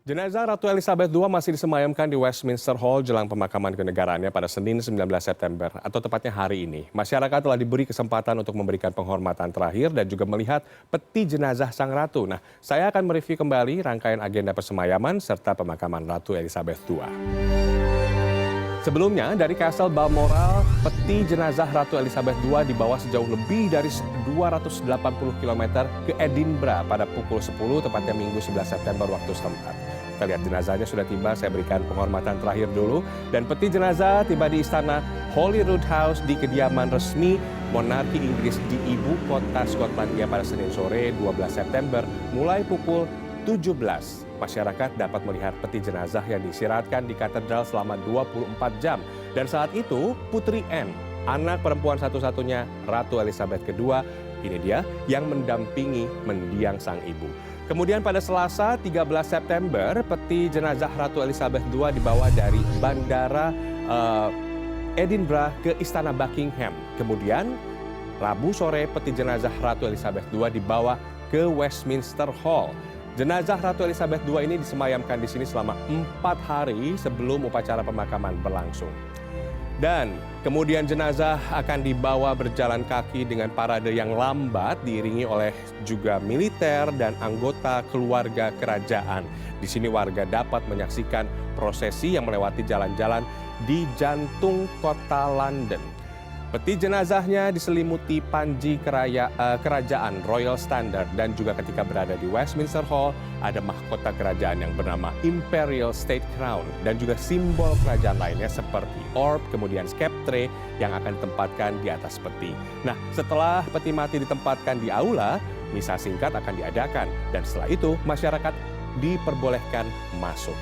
Jenazah Ratu Elizabeth II masih disemayamkan di Westminster Hall jelang pemakaman kenegaraannya pada Senin 19 September atau tepatnya hari ini. Masyarakat telah diberi kesempatan untuk memberikan penghormatan terakhir dan juga melihat peti jenazah Sang Ratu. Nah, saya akan mereview kembali rangkaian agenda persemayaman serta pemakaman Ratu Elizabeth II. Sebelumnya, dari Castle Balmoral, peti jenazah Ratu Elizabeth II dibawa sejauh lebih dari 280 km ke Edinburgh pada pukul 10 tepatnya Minggu 11 September waktu setempat. Kita lihat jenazahnya sudah tiba, saya berikan penghormatan terakhir dulu. Dan peti jenazah tiba di istana Holyrood House di kediaman resmi monarki Inggris di ibu kota Skotlandia pada Senin sore 12 September mulai pukul 17. Masyarakat dapat melihat peti jenazah yang diisiratkan di katedral selama 24 jam. Dan saat itu Putri Anne, anak perempuan satu-satunya Ratu Elizabeth II, ini dia yang mendampingi mendiang sang ibu. Kemudian pada Selasa 13 September, peti jenazah Ratu Elizabeth II dibawa dari Bandara Edinburgh ke Istana Buckingham. Kemudian Rabu sore peti jenazah Ratu Elizabeth II dibawa ke Westminster Hall. Jenazah Ratu Elizabeth II ini disemayamkan di sini selama 4 hari sebelum upacara pemakaman berlangsung. Dan kemudian jenazah akan dibawa berjalan kaki dengan parade yang lambat diiringi oleh juga militer dan anggota keluarga kerajaan. Di sini warga dapat menyaksikan prosesi yang melewati jalan-jalan di jantung kota London. Peti jenazahnya diselimuti panji kerajaan Royal Standard dan juga ketika berada di Westminster Hall ada mahkota kerajaan yang bernama Imperial State Crown dan juga simbol kerajaan lainnya seperti orb, kemudian skeptre yang akan ditempatkan di atas peti. Nah, setelah peti mati ditempatkan di aula, misa singkat akan diadakan dan setelah itu masyarakat diperbolehkan masuk.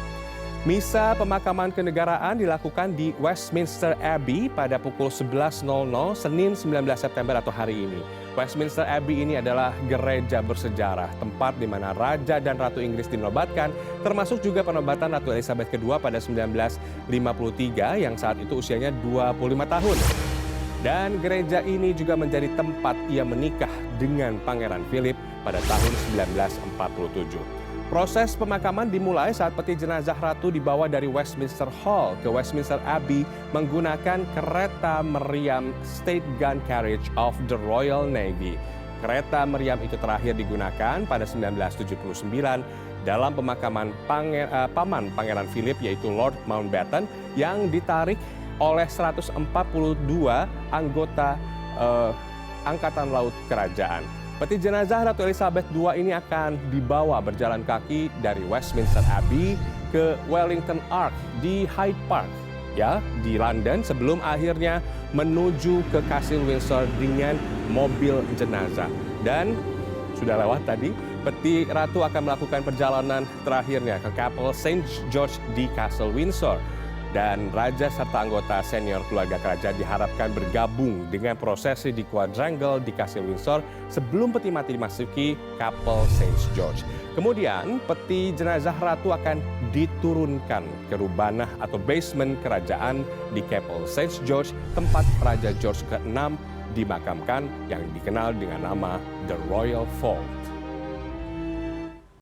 Misa pemakaman kenegaraan dilakukan di Westminster Abbey pada pukul 11.00 Senin 19 September atau hari ini. Westminster Abbey ini adalah gereja bersejarah, tempat di mana Raja dan Ratu Inggris dinobatkan, termasuk juga penobatan Ratu Elizabeth II pada 1953 yang saat itu usianya 25 tahun. Dan gereja ini juga menjadi tempat ia menikah dengan Pangeran Philip pada tahun 1947. Proses pemakaman dimulai saat peti jenazah Ratu dibawa dari Westminster Hall ke Westminster Abbey menggunakan kereta meriam State Gun Carriage of the Royal Navy. Kereta meriam itu terakhir digunakan pada 1979 dalam pemakaman paman Pangeran Philip yaitu Lord Mountbatten yang ditarik oleh 142 anggota Angkatan Laut Kerajaan. Peti jenazah Ratu Elizabeth II ini akan dibawa berjalan kaki dari Westminster Abbey ke Wellington Arch di Hyde Park, ya, di London sebelum akhirnya menuju ke Kastil Windsor dengan mobil jenazah. Dan sudah lewat tadi, peti Ratu akan melakukan perjalanan terakhirnya ke Kapel St. George di Kastil Windsor. Dan raja serta anggota senior keluarga kerajaan diharapkan bergabung dengan prosesi di quadrangle di Kastil Windsor sebelum peti mati dimasuki Kapel St. George. Kemudian peti jenazah Ratu akan diturunkan ke rubanah atau basement kerajaan di Kapel St. George, tempat Raja George ke-6 dimakamkan yang dikenal dengan nama The Royal Vault.